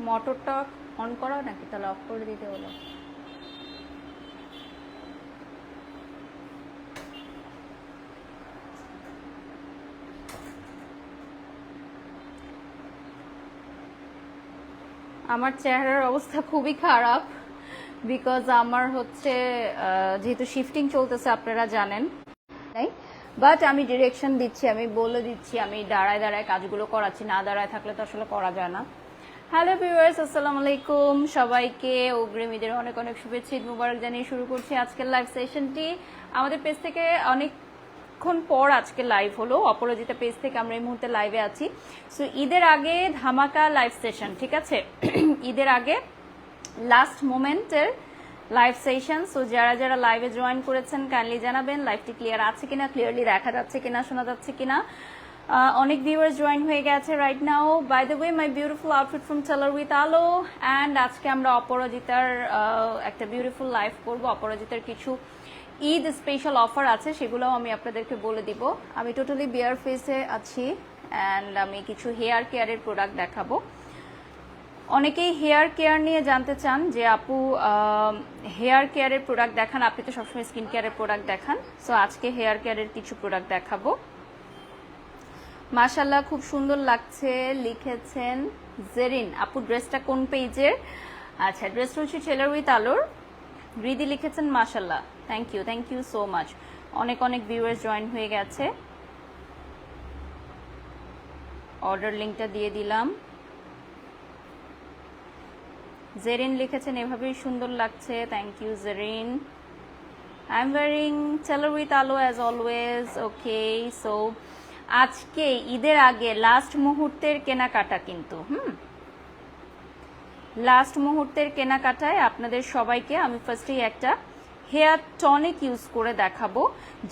মোটরটা অন করা নাকি, তাহলে অফ করে দিতে হলো। আমার চেহারার অবস্থা খুবই খারাপ, বিকজ আমার হচ্ছে যেহেতু শিফটিং চলতেছে আপনারা জানেন, তাই বাট আমি ডিরেকশন দিচ্ছি, আমি বলে দিচ্ছি, আমি দাঁড়ায় দাঁড়ায় কাজগুলো করাচ্ছি, না দাঁড়ায় থাকলে তো আসলে করা যায় না। হ্যালো ভিউয়ার্স, আসসালামু আলাইকুম সবাইকে, অগ্রিম ঈদের অনেক অনেক শুভেচ্ছা, ঈদ মুবারক জানিয়ে শুরু করছি আজকের লাইভ সেশনটি। আমাদের পেজ থেকে অনেকক্ষণ পর আজকে লাইভ হলো, অপরাজিতা পেজ থেকে আমরা এই মুহূর্তে লাইভে আছি। সো ঈদের আগে ধামাকা লাইভ সেশন, ঠিক আছে? ঈদের আগে লাস্ট মোমেন্টের লাইভ সেশন। সো যারা যারা লাইভে জয়েন করেছেন কাইন্ডলি জানাবেন লাইভটি ক্লিয়ার আছে কিনা, ক্লিয়ারলি দেখা যাচ্ছে কিনা, শোনা যাচ্ছে কিনা। অনেক ভিউয়ার্স জয়েন হয়ে গেছে right now. By the way, my beautiful outfit from tailor with Alo. And আজকে আমরা অপরাজিতার একটা বিউটিফুল লাইভ করবো। অপরাজিতার কিছু ঈদ স্পেশাল অফার আছে, সেগুলোও আমি আপনাদেরকে বলে দিব। আমি টোটালি বিয়ার ফেসে আছি অ্যান্ড আমি কিছু হেয়ার কেয়ারের প্রোডাক্ট দেখাবো। অনেকেই হেয়ার কেয়ার নিয়ে জানতে চান যে আপু হেয়ার কেয়ারের প্রোডাক্ট দেখান, আপনি তো সবসময় স্কিন কেয়ারের প্রোডাক্ট দেখান। সো আজকে হেয়ার কেয়ারের কিছু প্রোডাক্ট দেখাবো। মাশাল্লাহ খুব সুন্দর লাগছে লিখেছেন জেরিন আপু। ড্রেসটা কোন পেজের? আচ্ছা, ড্রেসটা হচ্ছে টেলার উইথ আলোর। রিদি লিখেছেন মাশাল্লাহ, থ্যাংক ইউ সো মাচ। অনেক অনেক ভিউয়ার্স জয়েন হয়ে গেছে। অর্ডার লিঙ্কটা দিয়ে দিলাম। জেরিন লিখেছেন এভাবেই সুন্দর লাগছে, thank you Jerin. I am wearing tailor with Alo as always. Okay, so আজকে ঈদের আগে লাস্ট মুহূর্তের কেনাকাটা কিন্তু লাস্ট মুহূর্তের কেনাকাটায় আপনাদের সবাইকে আমি ফার্স্টেই একটা হেয়ার টনিক ইউজ করে দেখাবো,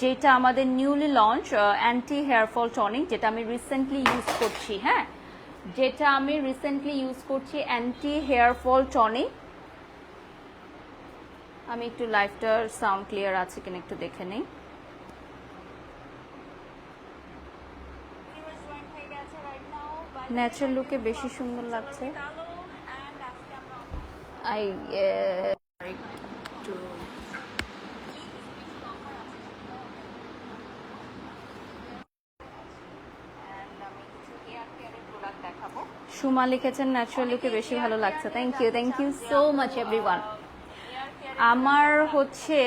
যেটা আমাদের newly launch anti hair fall tonic, যেটা আমি রিসেন্টলি ইউজ করছি। হ্যাঁ, যেটা আমি রিসেন্টলি ইউজ করছি অ্যান্টি হেয়ার ফল টনিক। আমি একটু লাইভটার সাউন্ড ক্লিয়ার আছে কিনা একটু দেখে নিই। ন্যাচারাল লুকে বেশি সুন্দর লাগছে। আই সুমা লিখেছেন ন্যাচারাল লুকে বেশি ভালো লাগছে, thank you so much everyone. আমার হচ্ছে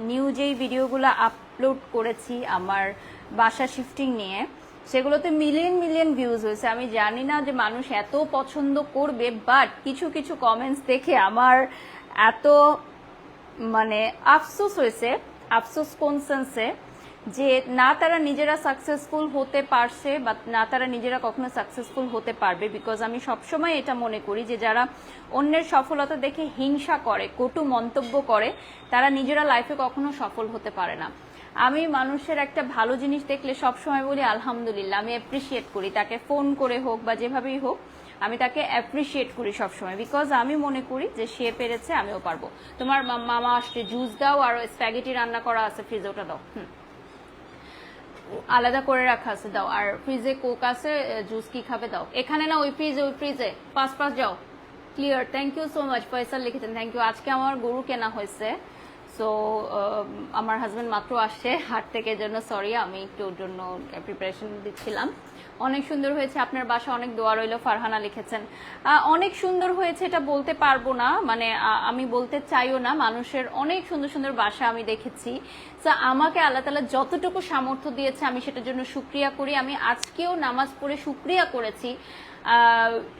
নিউ যেই ভিডিওগুলো আপলোড করেছি আমার বাসা শিফটিং নিয়ে, সেগুলোতে মিলিয়ন ভিউজ হয়েছে। আমি জানি না যে মানুষ এত পছন্দ করবে, বাট কিছু কিছু কমেন্টস দেখে আমার এত মানে আফসোস হয়েছে। আফসোস কোন সেন্সে, যে না তারা নিজেরা সাকসেসফুল হতে পারছে বা না তারা নিজেরা কখনো সাকসেসফুল হতে পারবে। বিকজ আমি সবসময় এটা মনে করি যে যারা অন্যের সফলতা দেখে হিংসা করে, কটু মন্তব্য করে, তারা নিজেরা লাইফে কখনো সফল হতে পারে না। আমি মানুষের একটা ভালো জিনিস দেখলে সবসময় বলি আলহামদুলিল্লাহ, আমি অ্যাপ্রিসিয়েট করি, তাকে ফোন করে হোক বা যেভাবেই হোক আমি তাকে অ্যাপ্রিসিয়েট করি সবসময়। বিকজ আমি মনে করি যে সে পেরেছে, আমিও পারবো। তোমার মামা আসছে, জুস দাও, আর স্প্যাগেটি রান্না করা আছে ফ্রিজে, ওটা দাও, আলাদা করে রাখা আছে, দাও। আর ফ্রিজে কোক আছে, জুস কি খাবে দাও। এখানে না, ওই ফ্রিজে পাঁচ যাও। Clear, thank you so much. Faisal লিখেছেন থ্যাংক ইউ। আজকে আমার গরু কেনা হয়েছে, সো আমার হাজবেন্ড মাত্র আসছে হাট থেকে, জন্য সরি, আমি একটু ওর জন্য প্রিপারেশন দিচ্ছিলাম। অনেক সুন্দর হয়েছে আপনার বাসা, অনেক দোয়া রইল। ফারহানা লিখেছেন অনেক সুন্দর হয়েছে, এটা বলতে পারবো না, মানে আমি বলতে চাইও না। মানুষের অনেক সুন্দর সুন্দর বাসা আমি দেখেছি। তো আমাকে আল্লাহ তাআলা যতটুকু সামর্থ্য দিয়েছে আমি সেটার জন্য শুকরিয়া করি। আমি আজকেও নামাজ পড়ে শুকরিয়া করেছি,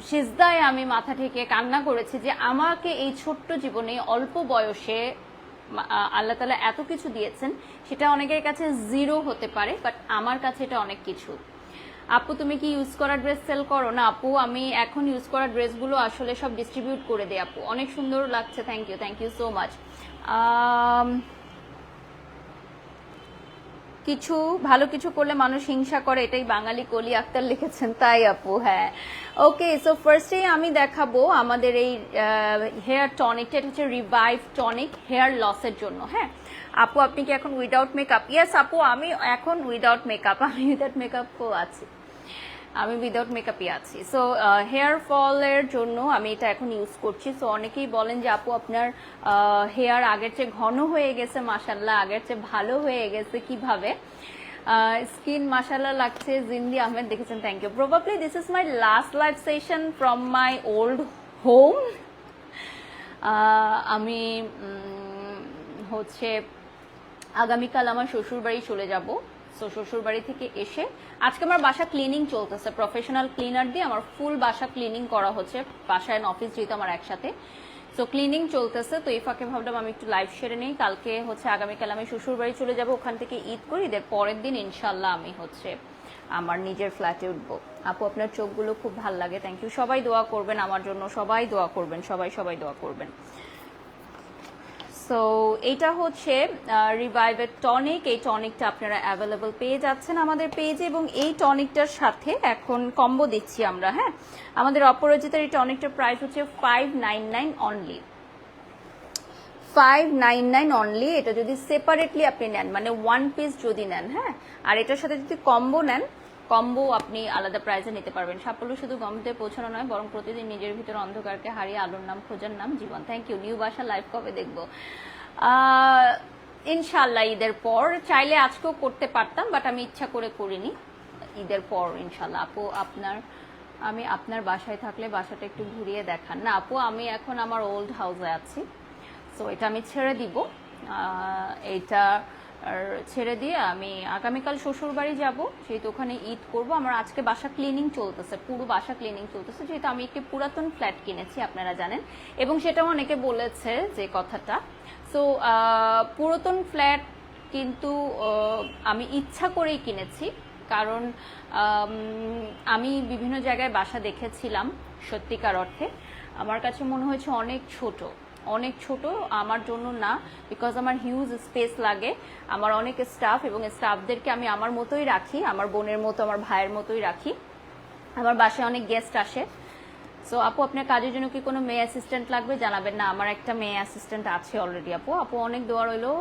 সিজদায় আমি মাথা ঠেকে কান্না করেছি যে আমাকে এই ছোট্ট জীবনে অল্প বয়সে আল্লাহ তাআলা এত কিছু দিয়েছেন। সেটা অনেকের কাছে জিরো হতে পারে, বাট আমার কাছে এটা অনেক কিছু। আপু তুমি কি ইউজ করা ড্রেস সেল করো? না আপু, আমি এখন ইউজ করা ড্রেসগুলো আসলে সব ডিস্ট্রিবিউট করে দেই আপু। অনেক সুন্দর লাগছে, থ্যাংক ইউ সো মাচ। কিছু ভালো কিছু করলে মানুষ হিংসা করে, এটাই বাঙালি কলি আক্তার লিখেছেন। তাই আপু, হ্যাঁ। ওকে, সো ফার্স্টেই আমি দেখাবো আমাদের এই হেয়ার টনিকটা। এটা হচ্ছে রিভাইভ টনিক হেয়ার লসের জন্য। হ্যাঁ আপু, আপনি কি এখন উইদাউট মেকআপ? ইয়েস আপু, আমি এখন উইদাউট মেকআপ, আমি উইদাউট মেকআপও আছি। আমি উইদাউট মেকআপই আছি। সো হেয়ার ফলের জন্য আমি এটা এখন ইউজ করছি। সো অনেকেই বলেন যে আপু আপনার হেয়ার আগের চেয়ে ঘন হয়ে গেছে, মাশাল্লাহ আগের চেয়ে ভালো হয়ে গেছে, কিভাবে? স্কিন মাশাল্লাহ লাগছে। জিন্দি আহমেদ দেখেছেন, thank you. Probably this is my last live session from my old home. আমি হচ্ছে আগামীকাল আমার শ্বশুর বাড়ি চলে যাব। সো শ্বশুর বাড়ি থেকে এসে আজকে আমার বাসা ক্লিনিং চলতেছে, প্রফেশনাল ক্লিনার দিয়ে আমার ফুল বাসা ক্লিনিং করা হচ্ছে, বাসা এন্ড অফিস যেহেতু আমার একসাথে। সো ক্লিনিং চলতেছে, তো এই ফাঁকে ভাবলাম আমি একটু লাইভ সেরে নেই। কালকে হচ্ছে আগামীকাল আমি শ্বশুর বাড়ি চলে যাব, ওখান থেকে ঈদ করি, ঈদের পরের দিন ইনশাল্লাহ আমি হচ্ছে আমার নিজের ফ্ল্যাটে উঠবো। আপু আপনার চোখগুলো খুব ভালো লাগে, থ্যাংক ইউ। সবাই দোয়া করবেন আমার জন্য, সবাই দোয়া করবেন, সবাই দোয়া করবেন। সো এইটা হচ্ছে রিভাইভের টনিক। এই টনিকটা আপনারা অ্যাভেলেবল পেয়ে যাচ্ছেন আমাদের পেজে, এবং এই টনিকটার সাথে এখন কম্বো দিচ্ছি আমরা। হ্যাঁ, আমাদের অপরাজিতার এই টনিকটার প্রাইস হচ্ছে 599 অনলি, 599 অনলি। এটা যদি সেপারেটলি আপনি নেন, মানে ওয়ান পিস যদি নেন, হ্যাঁ, আর এটার সাথে যদি কম্বো নেন, কম্বো আপনি আলাদা প্রাইসে নিতে পারবেন। সাফল্য শুধু গমতে পৌঁছানো নয়, বরং প্রতিদিন নিজের ভিতরে অন্ধকারকে হারিয়ে আলোর নাম খোঁজার নাম জীবন। Thank you. নিউ বাসা লাইভ কবে দেখবো? ইনশাল্লাহ ঈদের পর। চাইলে আজকেও করতে পারতাম, বাট আমি ইচ্ছা করে করিনি। ঈদের পর ইনশাল্লাহ। আপু আমি আপনার বাসায় থাকলে বাসাটা একটু ঘুরিয়ে দেখান। না আপু, আমি এখন আমার ওল্ড হাউসে আছি, সো এটা আমি ছেড়ে দিব। এইটা ছেড়ে দিয়ে আমি আগামীকাল শ্বশুর বাড়ি যাবো, যেহেতু ওখানে ঈদ করব। আমার আজকে বাসা ক্লিনিং চলতেছে, পুরো বাসা ক্লিনিং চলতেছে, যেহেতু আমি একটি পুরাতন ফ্ল্যাট কিনেছি, আপনারা জানেন, এবং সেটাও অনেকে বলেছে যে কথাটা। সো পুরাতন ফ্ল্যাট কিন্তু আমি ইচ্ছা করেই কিনেছি, কারণ আমি বিভিন্ন জায়গায় বাসা দেখেছিলাম, সত্যিকার অর্থে আমার কাছে মনে হয়েছে অনেক ছোট, অনেক ছোট আমার জন্য না, বিকজ আমার হিউজ স্পেস লাগে, আমার অনেক স্টাফ, এবং স্টাফদেরকে আমি আমার মতোই রাখি, আমার বোনের মতো, আমার ভাইয়ের মতোই রাখি। আমার বাসায় অনেক গেস্ট আসে। সো আপু আপনার কাজের জন্য কি কোনো মেয়ে অ্যাসিস্ট্যান্ট লাগবে জানাবেন। না, আমার একটা মেয়ে অ্যাসিস্ট্যান্ট আছে অলরেডি। আপু অনেক দোয়া রইলো।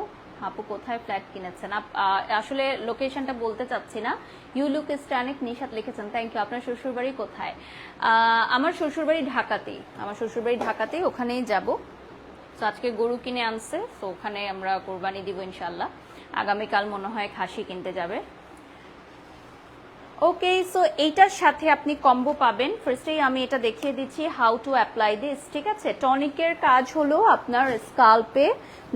আপু কোথায় ফ্ল্যাট কিনেছেন? আসলে লোকেশনটা বলতে চাচ্ছি না। ইউ লুক স্ট্যানিক নিশাত লিখেছেন, থ্যাংক ইউ। আপনার শ্বশুরবাড়ি কোথায়? আমার শ্বশুরবাড়ি ঢাকাতেই, আমার শ্বশুরবাড়ি ঢাকাতেই, ওখানেই যাব। তো আজকে গরু কিনে আনছে, তো ওখানে আমরা কোরবানি দিব ইনশাল্লাহ। আগামীকাল মনে হয় খাসি কিনতে যাবে। ওকে, সো এইটার সাথে আপনি কম্বো পাবেন। ফার্স্টেই আমি এটা দেখিয়ে দিচ্ছি হাউ টু অ্যাপ্লাই দিস, ঠিক আছে? টনিকের কাজ হলো আপনার স্কাল্পে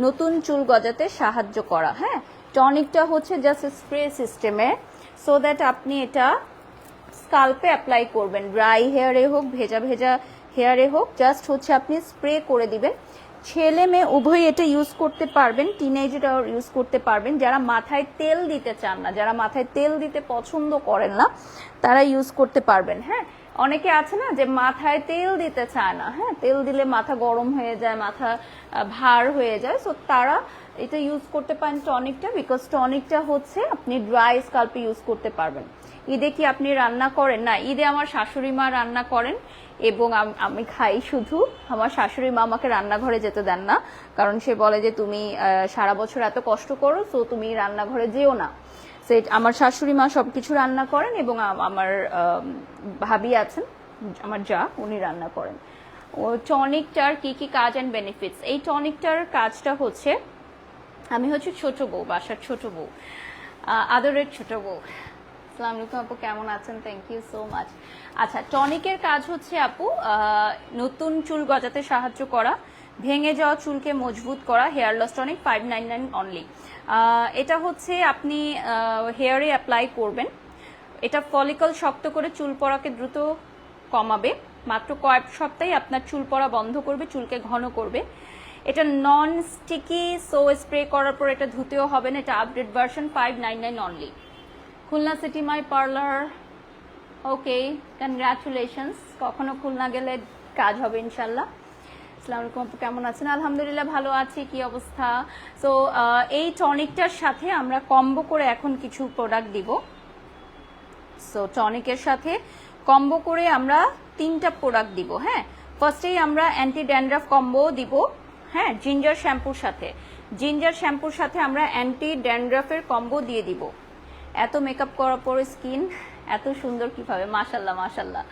নতুন চুল গজাতে সাহায্য করা। হ্যাঁ, টনিকটা হচ্ছে জাস্ট স্প্রে সিস্টেমে, সো দ্যাট আপনি এটা স্কাল্পে অ্যাপ্লাই করবেন, ড্রাই হেয়ারে হোক, ভেজা ভেজা হেয়ারে হোক, জাস্ট হচ্ছে আপনি স্প্রে করে দিবেন। ছেলে মেয়ে উভয়ই এটা ইউজ করতে পারবেন, টিনেজরাও ইউজ করতে পারবেন। যারা মাথায় তেল দিতে চান না, যারা মাথায় তেল দিতে পছন্দ করেন না, তারা ইউজ করতে পারবেন। হ্যাঁ, অনেকে আছে না যে মাথায় তেল দিতে চায় না, হ্যাঁ, তেল দিলে মাথা গরম হয়ে যায়, মাথা ভার হয়ে যায়, সো তারা এটা ইউজ করতে পারেন টনিকটা, বিকজ টনিকটা হচ্ছে আপনি ড্রাই স্কাল্পে ইউজ করতে পারবেন। ঈদে কি আপনি রান্না করেন? না, ঈদে আমার শাশুড়ি মা রান্না করেন, এবং আমি খাই শুধু। আমার শাশুড়ি মা আমাকে রান্নাঘরে যেতে দেন না, কারণ সে বলে যে তুমি সারা বছর এত কষ্ট করো, সো তুমি রান্নাঘরে যেও না। সো আমার শাশুড়ি মা সবকিছু রান্না করেন, এবং আমার ভাবি আছেন, আমার যা, উনি রান্না করেন। ও টনিকটার কি কি কাজ অ্যান্ড বেনিফিটস? এই টনিকটার কাজটা হচ্ছে, আমি হচ্ছে ছোট বউ, বাসার ছোট বউ, আদরের ছোট বউ। আসসালামু আলাইকুম আপু, কেমন আছেন? Thank you so much. আচ্ছা, টনিকের কাজ হচ্ছে আপু নতুন চুল গজাতে সাহায্য করা, ভেঙে যাওয়া চুলকে মজবুত করা। Hair loss tonic 599 only. এটা হচ্ছে আপনি হেয়ারে অ্যাপ্লাই করবেন। এটা ফলিকল শক্ত করে চুল পড়াকে দ্রুত কমাবে, মাত্র কয়েক সপ্তাহে আপনার চুল পড়া বন্ধ করবে, চুলকে ঘন করবে। এটা নন স্টিকি, সো স্প্রে করার পর এটা ধুতেও হবে না। এটা update version, 599 only. Khulna city মাই পার্লার, ওকে, কনগ্রাচুলেশনস। কখনো খুলনা গেলে কাজ হবে ইনশাল্লাহ। আসসালামু আলাইকুম আপু, কেমন আছেন? আলহামদুলিল্লাহ ভালো আছি, কি অবস্থা? সো এই টনিকটার সাথে আমরা কম্বো করে এখন কিছু প্রোডাক্ট দিব। সো টনিকের সাথে কম্বো করে আমরা 3টা প্রোডাক্ট দিব। হ্যাঁ, ফার্স্টেই আমরা অ্যান্টি ড্যান্ড্রাফ কম্বো দিব। হ্যাঁ, জিঞ্জার শ্যাম্পুর সাথে, জিঞ্জার শ্যাম্পুর সাথে আমরা অ্যান্টি ড্যান্ড্রাফের কম্বো দিয়ে দিব। এত মেকআপ করার পরে স্কিন এত সুন্দর কিভাবে, মাশাল্লাহ মাশাল্লাহ।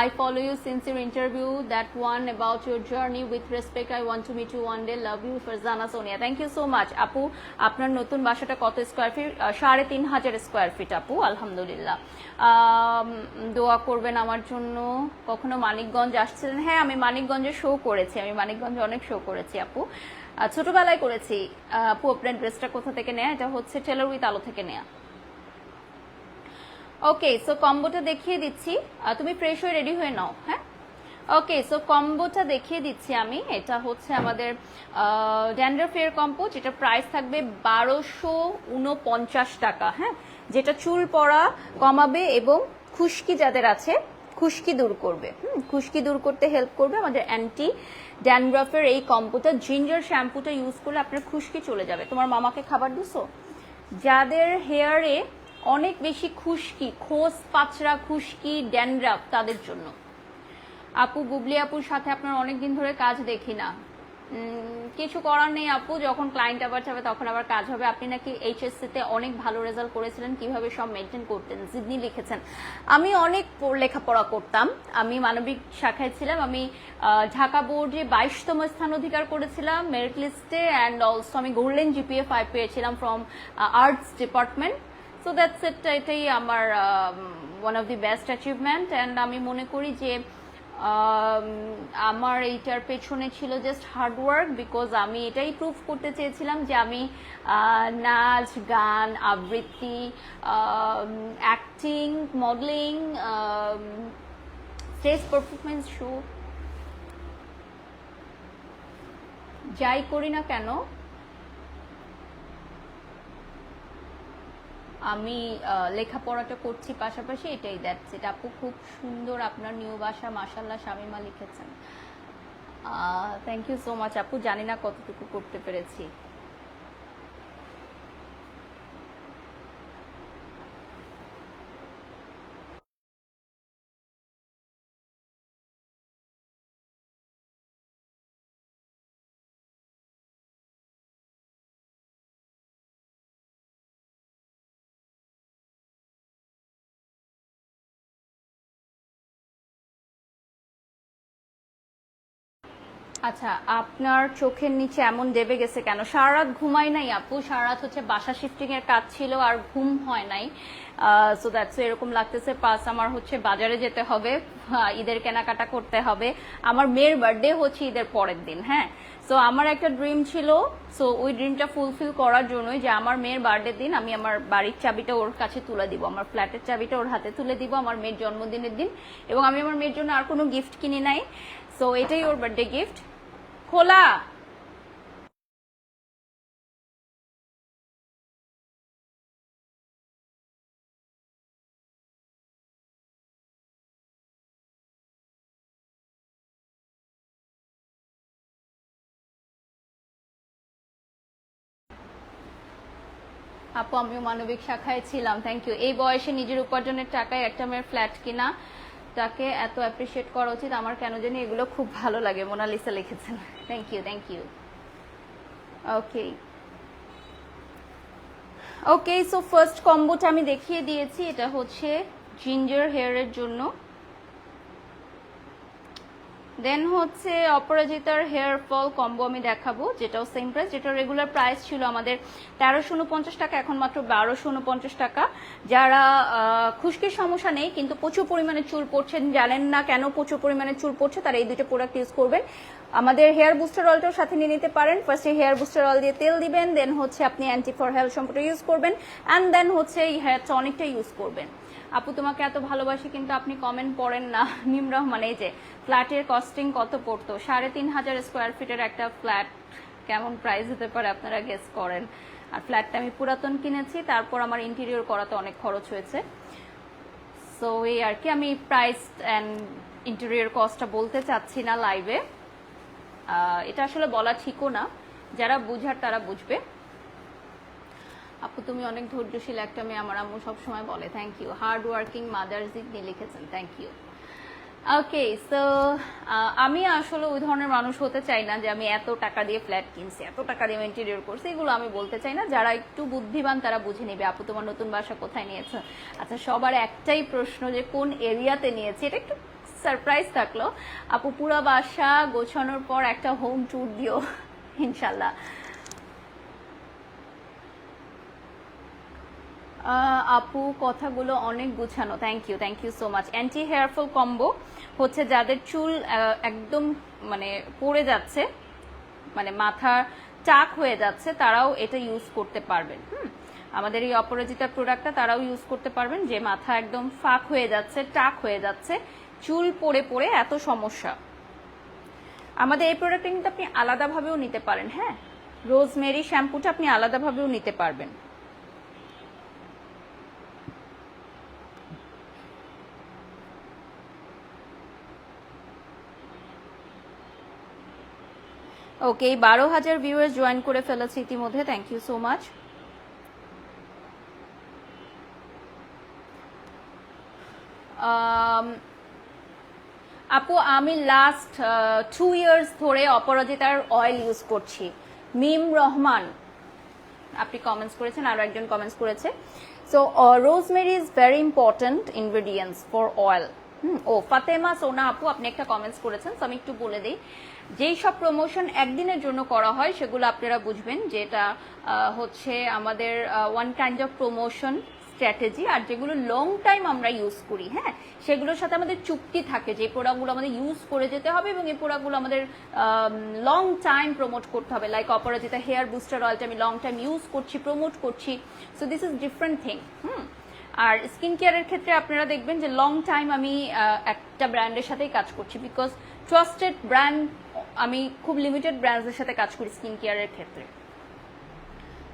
I follow you since your interview, that one about your journey. With respect, I want to meet you one day. Love you, Farzana Sonia. Thank you so much. আপু আপনার নতুন বাসাটা কত স্কোয়ার ফিট? 3,500 স্কোয়ার ফিট আপু, আলহামদুলিল্লাহ। দোয়া করবেন আমার জন্য। কখনো মানিকগঞ্জ আসছিলেন? হ্যাঁ, আমি মানিকগঞ্জে শো করেছি, আমি মানিকগঞ্জে অনেক শো করেছি আপু, ছোটবেলায় করেছি। আপু আপনার ড্রেসটা কোথা থেকে নেয়া? এটা হচ্ছে টেলর উইথ আলো থেকে নেয়া। ওকে, সো কম্বোটা দেখিয়ে দিচ্ছি, তুমি ফ্রেশ হয়ে রেডি হয়ে নাও। হ্যাঁ, ওকে, সো কম্বোটা দেখিয়ে দিচ্ছি আমি। এটা হচ্ছে আমাদের ড্যান্ড্রাফ হেয়ার কম্বো, যেটা প্রাইস থাকবে 1249 টাকা। হ্যাঁ, যেটা চুল পড়া কমাবে এবং খুশকি যাদের আছে খুশকি দূর করবে, খুশকি দূর করতে হেল্প করবে আমাদের অ্যান্টি ড্যান্ড্রাফের এই কম্বোটা। জিঞ্জার শ্যাম্পুটা ইউজ করলে আপনার খুশকি চলে যাবে। তোমার মামাকে খাবার দিছো? যাদের হেয়ারে অনেক বেশি খুশকি, খোস পাচড়া খুশকি ড্যান্ড্রাফ, তাদের জন্য। আপু বুবলি আপুর সাথে আপনার অনেকদিন ধরে কাজ দেখি না। কিছু করার নেই আপু, যখন ক্লায়েন্ট আবার যাবে তখন আবার কাজ হবে। আপনি নাকি এইচএসসি তে অনেক ভালো রেজাল্ট করেছিলেন, কিভাবে সব মেনটেন করতেন? জিদনি লিখেছেন। আমি অনেক লেখাপড়া করতাম, আমি মানবিক শাখায় ছিলাম। আমি ঢাকা বোর্ডে 22তম স্থান অধিকার করেছিলাম মেরিট লিস্টে, অ্যান্ড অলসো আমি গোল্ডেন জিপিএ 5 পেয়েছিলাম from arts department. So that's it, এটাই আমার one of the best achievement. And আমি মনে করি যে আমার এইটার পেছনে ছিল জাস্ট হার্ডওয়ার্ক, বিকজ আমি এটাই প্রুভ করতে চেয়েছিলাম যে আমি নাচ, গান, আবৃত্তি, acting, modelling, stage performance show, যাই করি না কেন আমি লেখাপড়াটা করছি পাশাপাশি, এটাই দ্যাটস ইট। আপু খুব সুন্দর আপনার নিউ বাসা, মাশাল্লাহ, শামিমা লিখেছেন। থ্যাংক ইউ সো মাচ আপু, জানি না কতটুকু করতে পেরেছি। আচ্ছা, আপনার চোখের নিচে এমন দেবে গেছে কেন? সারা রাত ঘুমাই নাই আপু, সারা রাত হচ্ছে বাসা শিফটিং এর কাজ ছিল আর ঘুম হয় নাই। সো দ্যাটস এরকম লাগতেছে। পাস আমার হচ্ছে বাজারে যেতে হবে, ঈদের কেনাকাটা করতে হবে। আমার মেয়ের বার্থডে হচ্ছে ঈদের পরের দিন। হ্যাঁ, সো আমার একটা ড্রিম ছিল, সো ওই ড্রিমটা ফুলফিল করার জন্যই যে আমার মেয়ের বার্থডে দিন আমি আমার বাড়ির চাবিটা ওর কাছে তুলে দিব, আমার ফ্ল্যাটের চাবিটা ওর হাতে তুলে দিব আমার মেয়ের জন্মদিনের দিন। এবং আমি আমার মেয়ের জন্য আর কোনো গিফট কিনি নাই, সো এটাই ওর বার্থডে গিফট। খোলা আপু, আমিও মানবিক শাখায় ছিলাম। Thank you. এই বয়সে নিজের উপার্জনের টাকায় একটা মেয়ের ফ্ল্যাট কিনা, তাকে এত অ্যাপ্রিসিয়েট করা উচিত। আমার কেন জানি এগুলো খুব ভালো লাগে, মোনালিসা লিখেছেন। Thank you, thank you. Okay okay, so first কম্বোটা আমি দেখিয়ে দিয়েছি, এটা হচ্ছে জিঞ্জার হেয়ারের জন্য। দেন হচ্ছে অপরাজিতার হেয়ার ফল কম্বো আমি দেখাবো, যেটাও সেম প্রাইস, যেটা রেগুলার প্রাইস ছিল আমাদের 1349 টাকা, এখন মাত্র 1249 টাকা। যারা খুশকির সমস্যা নেই কিন্তু প্রচুর পরিমাণে চুল পড়ছেন, জানেন না কেন প্রচুর পরিমাণে চুল পড়ছে, তারা এই দুটো প্রোডাক্ট ইউজ করবেন। আমাদের হেয়ার বুস্টার অয়েলটাও সাথে নিয়ে নিতে পারেন। ফার্স্টে হেয়ার বুস্টার অয়েল দিয়ে তেল দিবেন, দেন হচ্ছে আপনি অ্যান্টি ফর হেয়ার শ্যাম্পুটা ইউজ করবেন, অ্যান্ড দেন হচ্ছে এই হেয়ার টনিকটা ইউজ করবেন। আপু তোমাকে এত ভালোবাসি কিন্তু আপনি কমেন্ট পড়েন না। নিম রহমান, এই যে ফ্ল্যাটের কস্টিং কত পড়তো? 3,500 স্কোয়ার ফিটের একটা ফ্ল্যাট কেমন প্রাইস হতে পারে আপনারা গেস করেন। আর ফ্ল্যাটটা আমি পুরাতন কিনেছি, তারপর আমার ইন্টেরিয়র করাতে অনেক খরচ হয়েছে। সো এই আর কি, আমি প্রাইস অ্যান্ড ইন্টেরিয়র কস্টটা বলতে চাচ্ছি না লাইভে, এটা আসলে বলা ঠিকও না, যারা বুঝার তারা বুঝবে। আপু তুমি অনেক ধৈর্যশীল একটা মেয়ে, আমার আম্মু সবসময় বলে। Thank you. Hard working mother Jigni লিখেছেন, থ্যাংক ইউ। ওকে সো আমি আসলে ওই ধরনের মানুষ হতে চাই না যে আমি এত টাকা দিয়ে ফ্ল্যাট কিনছি, এত টাকা দিয়ে ইন্টেরিয়র করছি, এগুলো আমি বলতে চাই না। যারা একটু বুদ্ধিমান তারা বুঝে নেবে আপু তোমার নতুন বাসা কোথায় নিয়েছো। আচ্ছা সবার একটাই প্রশ্ন যে কোন এরিয়াতে নিয়েছি, এটা একটু সারপ্রাইজ থাকলো। আপু পুরো বাসা গোছানোর পর একটা হোম ট্যুর দিও ইনশাল্লাহ। আপু কথাগুলো অনেক গুছানো, thank you so much. Anti hair fall combo হচ্ছে যাদের চুল একদম মানে পড়ে যাচ্ছে, মানে মাথা টাক হয়ে যাচ্ছে, তারাও এটা ইউজ করতে পারবেন। আমাদের এই অপরাজিতা প্রোডাক্টটা তারাও ইউজ করতে পারবেন, যে মাথা একদম ফাঁক হয়ে যাচ্ছে, টাক হয়ে যাচ্ছে, চুল পড়ে পড়ে এত সমস্যা। আমাদের এই প্রোডাক্টটা কিন্তু আপনি আলাদাভাবেও নিতে পারেন। হ্যাঁ, রোজমেরি শ্যাম্পুটা আপনি আলাদাভাবেও নিতে পারবেন। ওকে 12,000 ভিউয়ার্স জয়েন করে ফেলেছে ইতিমধ্যে, থ্যাংক ইউ সো মাচ। আপু আমি লাস্ট 2 ইয়ার্স ধরে অপরাজিতার অয়েল ইউজ করছি। মিম রহমান আপনি কমেন্টস করেছেন, আরো একজন কমেন্টস করেছে। So rosemary is very important ingredients for oil. ও ফাতেমা সোনা আপু আপনি একটা কমেন্টস করেছেন, তো আমি একটু বলে দিই। যেই সব প্রমোশন একদিনের জন্য করা হয় সেগুলো আপনারা বুঝবেন যে এটা হচ্ছে আমাদের one kind of promotion strategy. আর যেগুলো লং টাইম আমরা ইউজ করি, হ্যাঁ, সেগুলোর সাথে আমাদের চুক্তি থাকে যে প্রোডাক্টগুলো আমাদের ইউজ করে যেতে হবে এবং এই প্রোডাক্টগুলো আমাদের লং টাইম প্রমোট করতে হবে। লাইক অপরাজিতা হেয়ার বুস্টার অয়েলটা আমি লং টাইম ইউজ করছি, প্রমোট করছি। So this is different thing. আর স্কিন কেয়ারের ক্ষেত্রে আপনারা দেখবেন যে লং টাইম আমি একটা ব্র্যান্ডের সাথেই কাজ করছি, বিকজ ট্রাস্টেড ব্র্যান্ড, আমি খুব লিমিটেড ব্র্যান্ডের সাথে কাজ করি স্কিন কেয়ারের ক্ষেত্রে।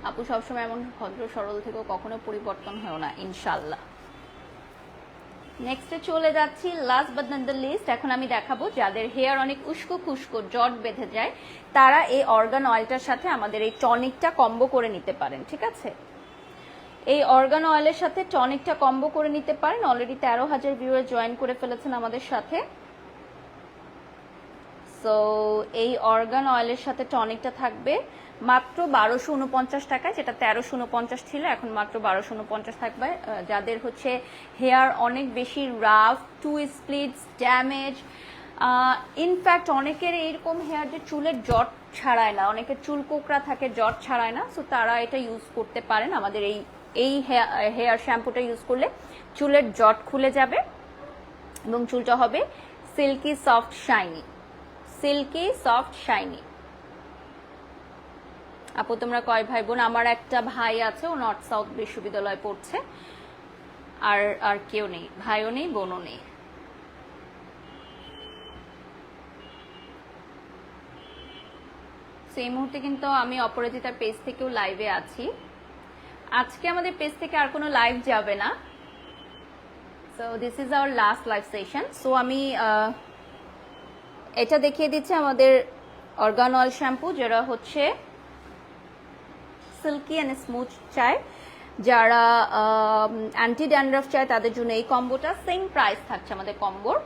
আপু সবসময় এমন ভদ্র সরল থেকেও কখনো পরিবর্তন হয় না ইনশাল্লাহ। নেক্সটে চলে যাচ্ছি, last but not the list. এখন আমি দেখাবো যাদের হেয়ার অনেক উস্কো খুস্কো জট বেঁধে যায়, তারা এই অর্গান অয়েলটার সাথে আমাদের এই টনিকটা কম্বো করে নিতে পারেন। ঠিক আছে, এই অর্গান অয়েলের সাথে টনিকটা কম্বো করে নিতে পারেন। অলরেডি 13,000 ভিউয়ার জয়েন করে ফেলেছেন আমাদের সাথে। সো এই অর্গান অয়েলের সাথে টনিকটা থাকবে মাত্র 1249 টাকায়, যেটা 1349 ছিল, এখন মাত্র 1249 থাকবে। যাদের হচ্ছে হেয়ার অনেক বেশি rough, two splits, damage, in fact অনেকের এইরকম হেয়ার যে চুলের জট ছাড়ায় না, অনেকের চুল কোকড়া থাকে, জট ছাড়ায় না, সো তারা এটা ইউজ করতে পারেন। আমাদের এই হেয়ার শ্যাম্পুটা ইউজ করলে চুলের জট খুলে যাবে এবং চুলটা হবে silky soft shiny, silky soft shiny. আপু তোমরা কয় ভাই বোন? আমার একটা ভাই আছে, ও নর্থ সাউথ বিশ্ববিদ্যালয়ে পড়ছে, আর কেউ নেই, ভাইও নেই, বোনও নেই। এই মুহূর্তে কিন্তু আমি অপরাজিতার পেজ থেকেও লাইভে আছি। আজকে আমাদের পেজ থেকে আর কোনো লাইভ যাবে না। So this is our last live session. So আমি এটা দেখিয়ে দিচ্ছি আমাদের অর্গান অয়েল শ্যাম্পু, যেটা হচ্ছে সিল্কি অ্যান্ড স্মুথ চায়, যারা অ্যান্টি ড্যান্ড্রাফ চায় তাদের জন্য এই কম্বোটা সেম প্রাইস থাকছে আমাদের কম্বোর।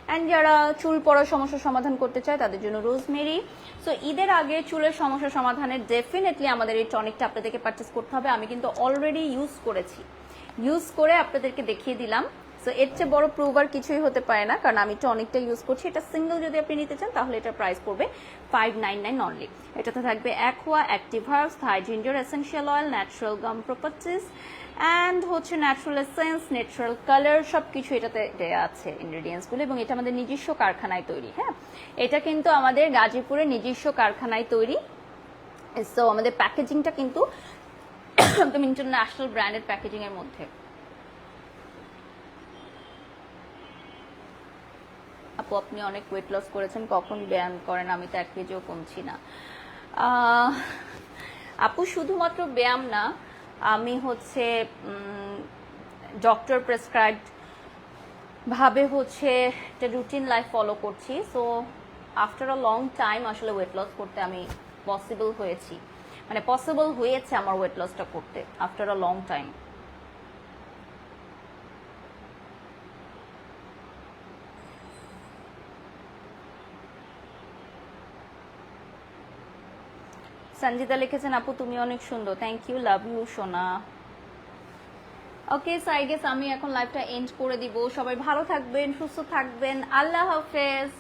অ্যান্ড যারা চুল পড়ার সমস্যার সমাধান করতে চায় তাদের জন্য রোজমেরি। সো ঈদের আগে চুলের সমস্যা সমাধানে ডেফিনেটলি আমাদের এই টনিকটা আপনাদেরকে পারচেস করতে হবে। আমি কিন্তু অলরেডি ইউজ করেছি, ইউজ করে আপনাদেরকে দেখিয়ে দিলাম। সো এর চেয়ে বড় প্রুভ আর কিছুই হতে পারে না, কারণ আমি টনিকটা ইউজ করছি। এটা সিঙ্গেল যদি আপনি নিতে চান তাহলে এটা প্রাইস পড়বে 599 অনলি। এটাতে থাকবে aqua, active herbs, thai ginger essential oil, natural gum properties and হচ্ছে ন্যাচারাল এসেন্স, ন্যাচারাল কালার, সব কিছু এটাতে দেওয়া আছে ইনগ্রেডিয়েন্টসগুলো। এবং এটা আমাদের নিজস্ব কারখানায় তৈরি। হ্যাঁ, এটা কিন্তু আমাদের গাজীপুরের নিজস্ব কারখানায় তৈরি। সো আমাদের প্যাকেজিংটা কিন্তু একদম ইন্টারন্যাশনাল ব্র্যান্ডেড প্যাকেজিং এর মধ্যে। আপু আপনি অনেক ওয়েট লস করেছেন, কখন ব্যায়াম করেন? আমি তো 1 কেজিও কমছি না। আপু শুধুমাত্র ব্যায়াম না, আমি হচ্ছে ডক্টর প্রেসক্রাইবড ভাবে হচ্ছে একটা রুটিন লাইফ ফলো করছি। So after a long time আসলে ওয়েট লস করতে আমি পসিবল হয়েছে আমার ওয়েট লসটা করতে after a long time. Sanjita লিখেছেন আপু তুমি অনেক সুন্দর, থ্যাংক ইউ, লাভ ইউ সোনা। ওকে, সো আই গেস আমি এখন লাইভটা এন্ড করে দিব। সবাই ভালো থাকবেন, সুস্থ থাকবেন, আল্লাহ হাফেজ।